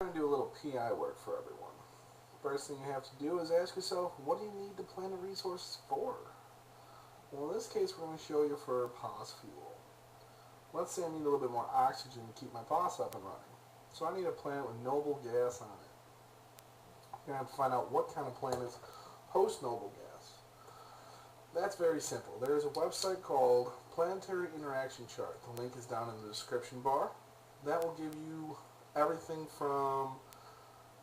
I'm going to do a little PI work for everyone. First thing you have to do is ask yourself, what do you need the planet resources for? Well, in this case, we're going to show you for POS fuel. Let's say I need a little bit more oxygen to keep my POS up and running. So I need a planet with noble gas on it. You're going to have to find out what kind of planets host noble gas. That's very simple. There's a website called Planetary Interaction Chart. The link is down in the description bar. That will give you everything from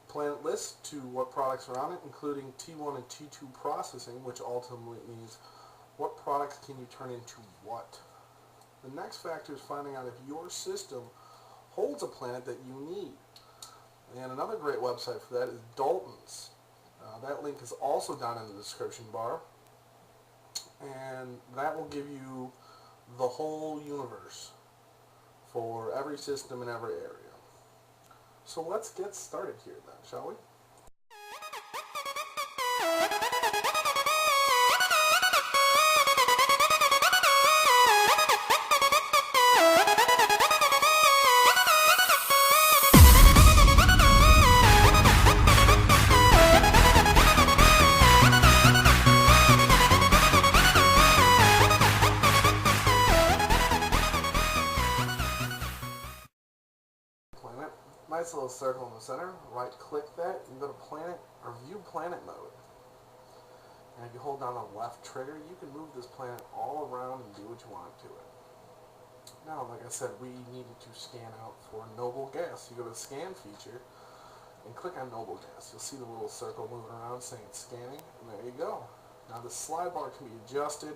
planet list to what products are on it, including T1 and T2 processing, which ultimately means what products can you turn into what. The next factor is finding out if your system holds a planet that you need. And another great website for that is Dalton's. That link is also down in the description bar. And that will give you the whole universe for every system in every area. So let's get started here then, shall we? Planet. Nice little circle in the center. Right click that and go to planet or view planet mode. And if you hold down the left trigger, you can move this planet all around and do what you want to it. Now, like I said, we needed to scan out for noble gas. You go to the scan feature and click on noble gas. You'll see the little circle moving around saying it's scanning, and there you go. Now the slide bar can be adjusted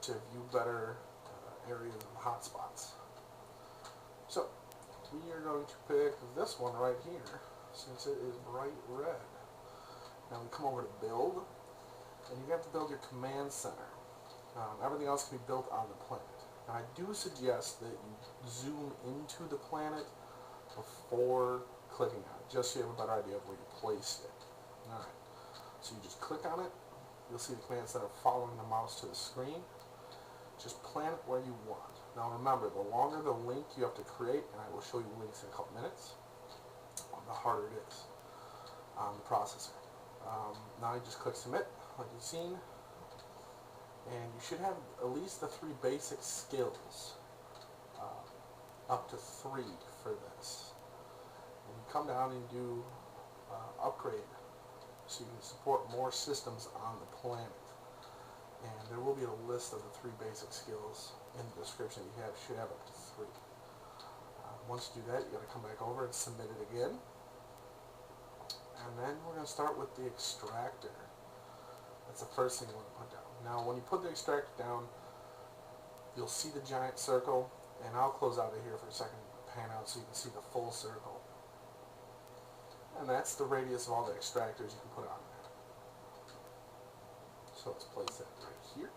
to view better areas and hotspots. So we are going to pick this one right here since it is bright red. Now we come over to build, and you have to build your command center. Everything else can be built on the planet. Now I do suggest that you zoom into the planet before clicking on it, just so you have a better idea of where you placed it. Alright, so you just click on it, you'll see the command center following the mouse to the screen. Just plan it where you want. Now remember, the longer the link you have to create, and I will show you links in a couple minutes, the harder it is on the processor. Now you just click submit, like you've seen, and you should have at least the 3 basic skills, up to 3 for this. And you come down and do upgrade, so you can support more systems on the planet. And there will be a list of the 3 basic skills in the description. You should have up to 3. Once you do that, you got to come back over and submit it again. And then we're going to start with the extractor. That's the first thing you want to put down. Now, when you put the extractor down, you'll see the giant circle, and I'll close out of here for a second, pan out so you can see the full circle. And that's the radius of all the extractors you can put on there. So let's place that right here.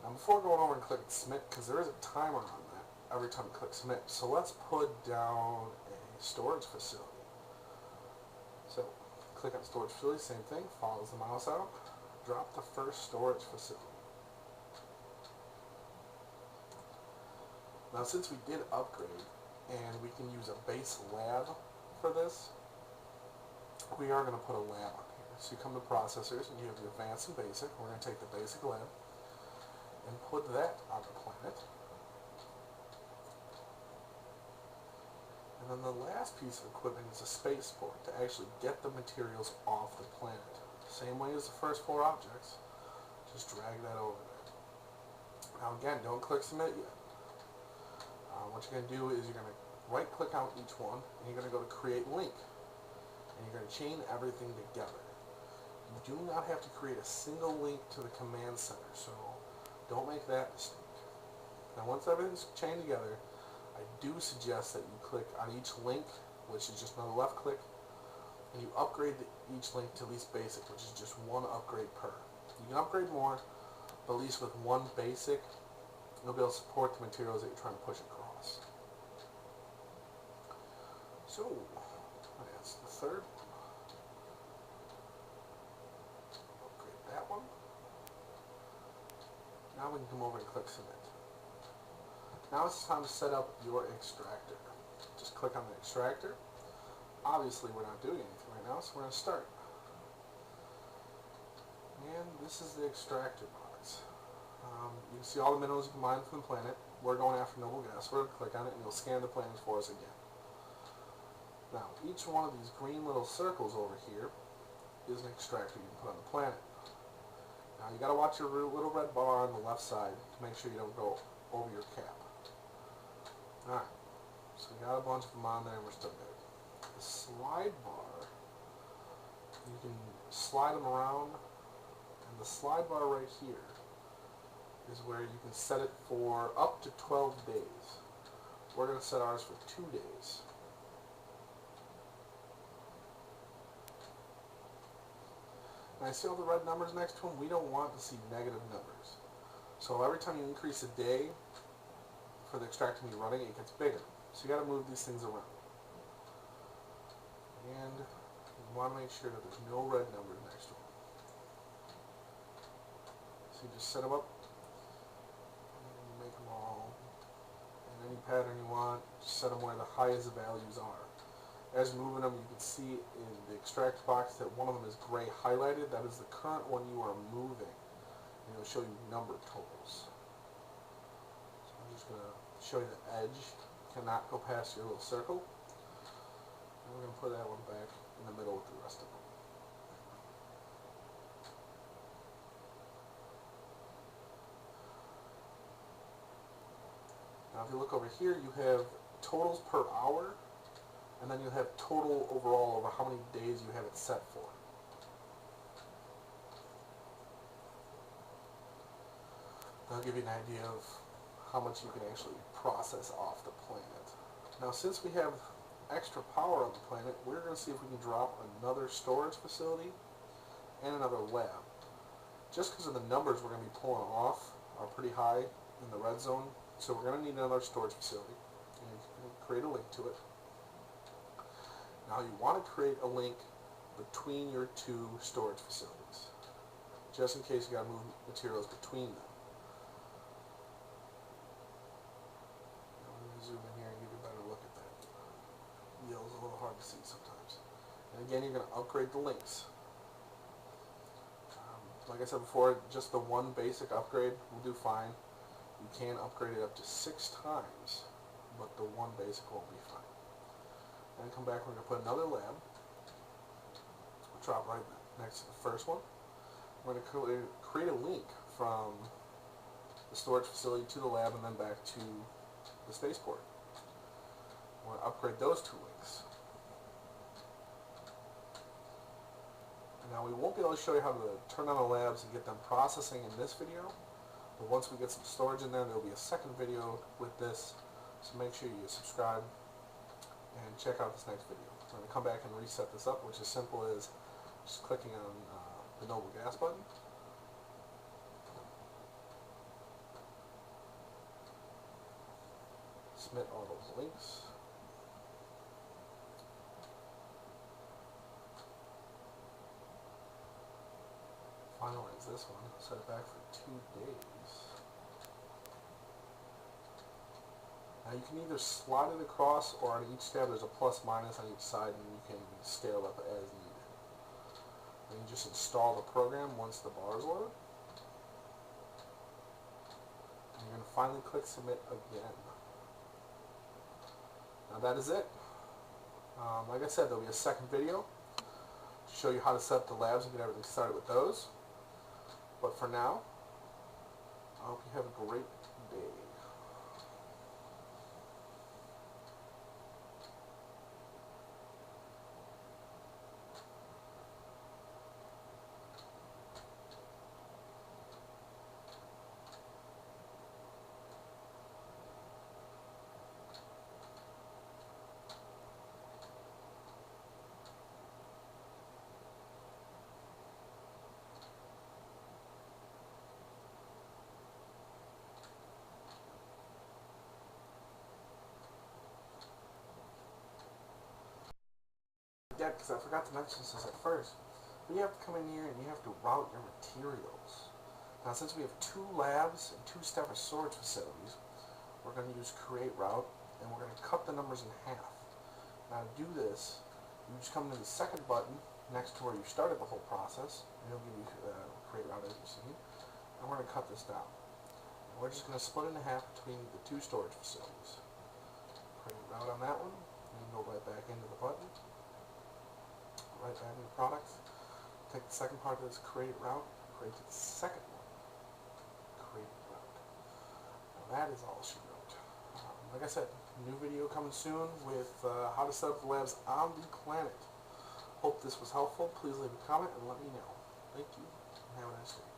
Now before going over and clicking submit, because there is a timer on that every time you click submit, so let's put down a storage facility. So click on storage facility, same thing, follows the mouse out, drop the first storage facility. Now since we did upgrade, and we can use a base lab for this, we are going to put a lab on here. So you come to processors and you have the advanced and basic. We're going to take the basic lab and put that on the planet. And then the last piece of equipment is a spaceport to actually get the materials off the planet. Same way as the first 4 objects. Just drag that over there. Now again, don't click submit yet. What you're going to do is you're going to right click on each one and you're going to go to create link. And you're going to chain everything together. You do not have to create a single link to the command center, so don't make that mistake. Now once everything's chained together, I do suggest that you click on each link, which is just another left click, and you upgrade each link to at least basic, which is just 1 upgrade per. You can upgrade more, but at least with 1 basic, you'll be able to support the materials that you're trying to push across. So, that's the third. Upgrade that one. Now we can come over and click submit. Now it's time to set up your extractor. Just click on the extractor. Obviously we're not doing anything right now, so we're going to start. And this is the extractor box. You can see all the minerals you can mine from the planet. We're going after noble gas. We're going to click on it and it'll scan the planet for us again. Now, each one of these green little circles over here is an extractor you can put on the planet. Now, you got to watch your little red bar on the left side to make sure you don't go over your cap. Alright, so we got a bunch of them on there and we're still good. The slide bar, you can slide them around, and the slide bar right here is where you can set it for up to 12 days. We're going to set ours for 2 days. And I see all the red numbers next to them. We don't want to see negative numbers. So every time you increase a day for the extractor to be running, it gets bigger. So you got to move these things around. And you want to make sure that there's no red numbers next to them. So you just set them up, and make them all in any pattern you want. Just set them where the highest values are. As you're moving them, you can see in the extractor box that one of them is gray highlighted. That is the current one you are moving. And it'll show you number totals. So I'm just going to show you the edge cannot go past your little circle. And we're going to put that one back in the middle with the rest of them. Now if you look over here, you have totals per hour, and then you have total overall over how many days you have it set for. That'll give you an idea of how much you can actually process off the planet. Now since we have extra power on the planet, we're going to see if we can drop another storage facility and another lab. Just because of the numbers we're going to be pulling off are pretty high in the red zone, so we're going to need another storage facility. And you can create a link to it. Now you want to create a link between your two storage facilities, just in case you got to move materials between them. Zoom in here and give you a better look at that. Yellow's a little hard to see sometimes. And again, you're going to upgrade the links. Like I said before, just the one basic upgrade will do fine. You can upgrade it up to 6 times, but the one basic won't be fine. Then come back, we're going to put another lab. We'll drop right next to the first one. We're going to create a link from the storage facility to the lab and then back to the spaceport. We're going to upgrade those 2 links. Now we won't be able to show you how to turn on the labs and get them processing in this video, but once we get some storage in there, there will be a second video with this, so make sure you subscribe and check out this next video. We're going to come back and reset this up, which is simple as just clicking on the noble gas button. Submit all those links. Finalize this one. Set it back for 2 days. Now you can either slide it across, or on each tab there's a plus minus on each side, and you can scale up as needed. And you just install the program once the bars load. And you're going to finally click submit again. Now that is it. Like I said, there will be a second video to show you how to set up the labs and get everything started with those. But for now, I hope you have a great day. Yeah, because I forgot to mention this at first. But you have to come in here and you have to route your materials. Now since we have 2 labs and 2 separate storage facilities, we're going to use create route, and we're going to cut the numbers in half. Now to do this, you just come to the second button next to where you started the whole process, and it'll give you create route as you see. And we're going to cut this down. And we're just going to split it in half between the two storage facilities. Create route on that one, and you go right back into the button, right back into products. Take the second part of this create route, create the second one, create route. Now that is all she wrote. Like I said, new video coming soon with how to set up the labs on the planet. Hope this was helpful. Please leave a comment and let me know. Thank you, and have a nice day.